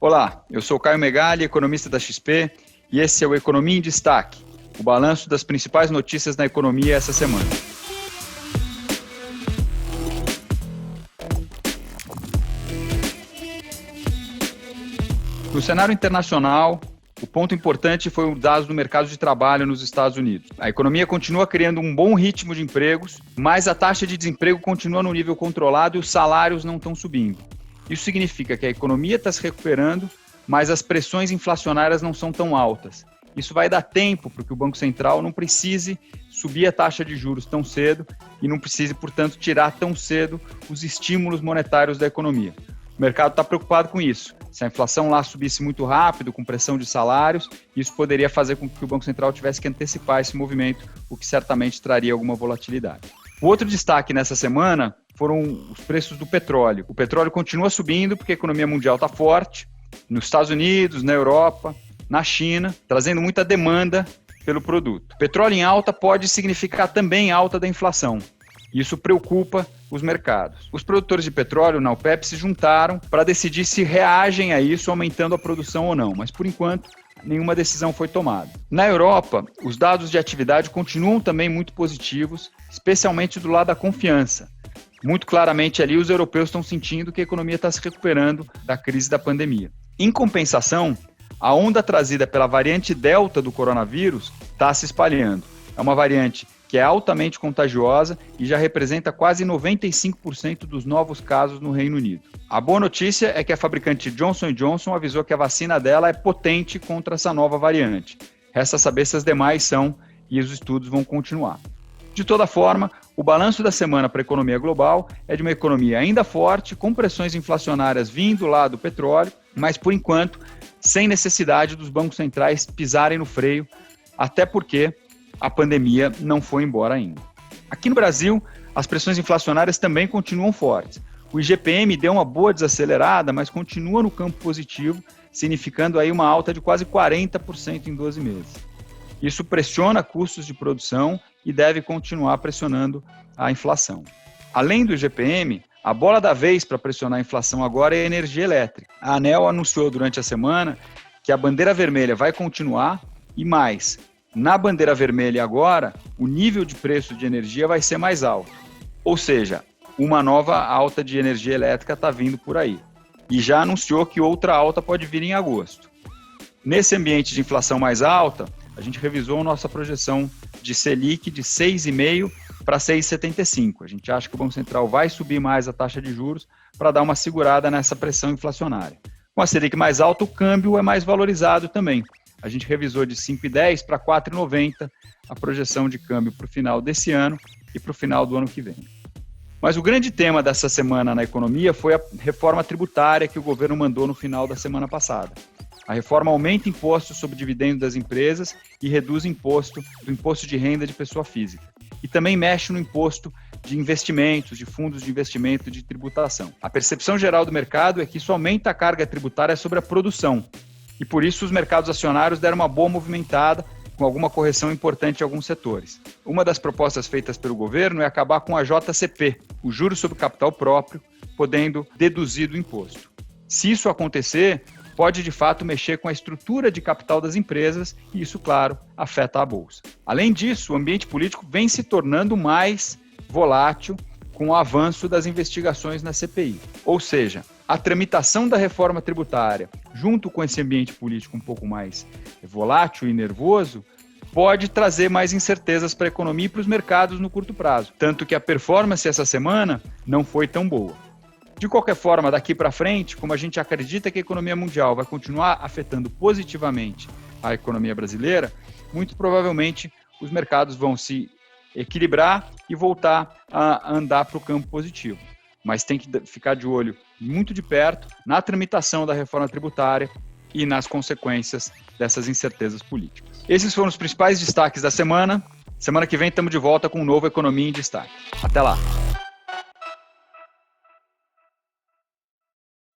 Olá, eu sou Caio Megali, economista da XP, e esse é o Economia em Destaque, o balanço das principais notícias na economia essa semana. No cenário internacional, o ponto importante foi o dado do mercado de trabalho nos Estados Unidos. A economia continua criando um bom ritmo de empregos, mas a taxa de desemprego continua no nível controlado e os salários não estão subindo. Isso significa que a economia está se recuperando, mas as pressões inflacionárias não são tão altas. Isso vai dar tempo para que o Banco Central não precise subir a taxa de juros tão cedo e não precise, portanto, tirar tão cedo os estímulos monetários da economia. O mercado está preocupado com isso. Se a inflação lá subisse muito rápido, com pressão de salários, isso poderia fazer com que o Banco Central tivesse que antecipar esse movimento, o que certamente traria alguma volatilidade. O outro destaque nessa semana foram os preços do petróleo. O petróleo continua subindo porque a economia mundial está forte, nos Estados Unidos, na Europa, na China, trazendo muita demanda pelo produto. Petróleo em alta pode significar também alta da inflação. Isso preocupa os mercados. Os produtores de petróleo na OPEP se juntaram para decidir se reagem a isso, aumentando a produção ou não, mas por enquanto nenhuma decisão foi tomada. Na Europa, os dados de atividade continuam também muito positivos, especialmente do lado da confiança. Muito claramente ali os europeus estão sentindo que a economia está se recuperando da crise da pandemia. Em compensação, a onda trazida pela variante Delta do coronavírus está se espalhando. É uma variante que é altamente contagiosa e já representa quase 95% dos novos casos no Reino Unido. A boa notícia é que a fabricante Johnson & Johnson avisou que a vacina dela é potente contra essa nova variante. Resta saber se as demais são e os estudos vão continuar. De toda forma, o balanço da semana para a economia global é de uma economia ainda forte, com pressões inflacionárias vindo lá do petróleo, mas por enquanto sem necessidade dos bancos centrais pisarem no freio, até porque a pandemia não foi embora ainda. Aqui no Brasil, as pressões inflacionárias também continuam fortes. O IGPM deu uma boa desacelerada, mas continua no campo positivo, significando aí uma alta de quase 40% em 12 meses. Isso pressiona custos de produção e deve continuar pressionando a inflação. Além do IGPM, a bola da vez para pressionar a inflação agora é a energia elétrica. A ANEEL anunciou durante a semana que a bandeira vermelha vai continuar e mais. Na bandeira vermelha agora, o nível de preço de energia vai ser mais alto. Ou seja, uma nova alta de energia elétrica está vindo por aí. E já anunciou que outra alta pode vir em agosto. Nesse ambiente de inflação mais alta, a gente revisou a nossa projeção de Selic de 6,5% para 6,75%. A gente acha que o Banco Central vai subir mais a taxa de juros para dar uma segurada nessa pressão inflacionária. Com a Selic mais alta, o câmbio é mais valorizado também. A gente revisou de 5,10 para 4,90 a projeção de câmbio para o final desse ano e para o final do ano que vem. Mas o grande tema dessa semana na economia foi a reforma tributária que o governo mandou no final da semana passada. A reforma aumenta impostos sobre dividendos das empresas e reduz o imposto de renda de pessoa física. E também mexe no imposto de investimentos, de fundos de investimento, de tributação. A percepção geral do mercado é que isso aumenta a carga tributária sobre a produção. E por isso os mercados acionários deram uma boa movimentada, com alguma correção importante em alguns setores. Uma das propostas feitas pelo governo é acabar com a JCP, o juros sobre capital próprio, podendo deduzir do imposto. Se isso acontecer, pode de fato mexer com a estrutura de capital das empresas e isso, claro, afeta a bolsa. Além disso, o ambiente político vem se tornando mais volátil com o avanço das investigações na CPI. Ou seja, a tramitação da reforma tributária, junto com esse ambiente político um pouco mais volátil e nervoso, pode trazer mais incertezas para a economia e para os mercados no curto prazo. Tanto que a performance essa semana não foi tão boa. De qualquer forma, daqui para frente, como a gente acredita que a economia mundial vai continuar afetando positivamente a economia brasileira, muito provavelmente os mercados vão se equilibrar e voltar a andar para o campo positivo. Mas tem que ficar de olho muito de perto na tramitação da reforma tributária e nas consequências dessas incertezas políticas. Esses foram os principais destaques da semana. Semana que vem estamos de volta com um novo Economia em Destaque. Até lá!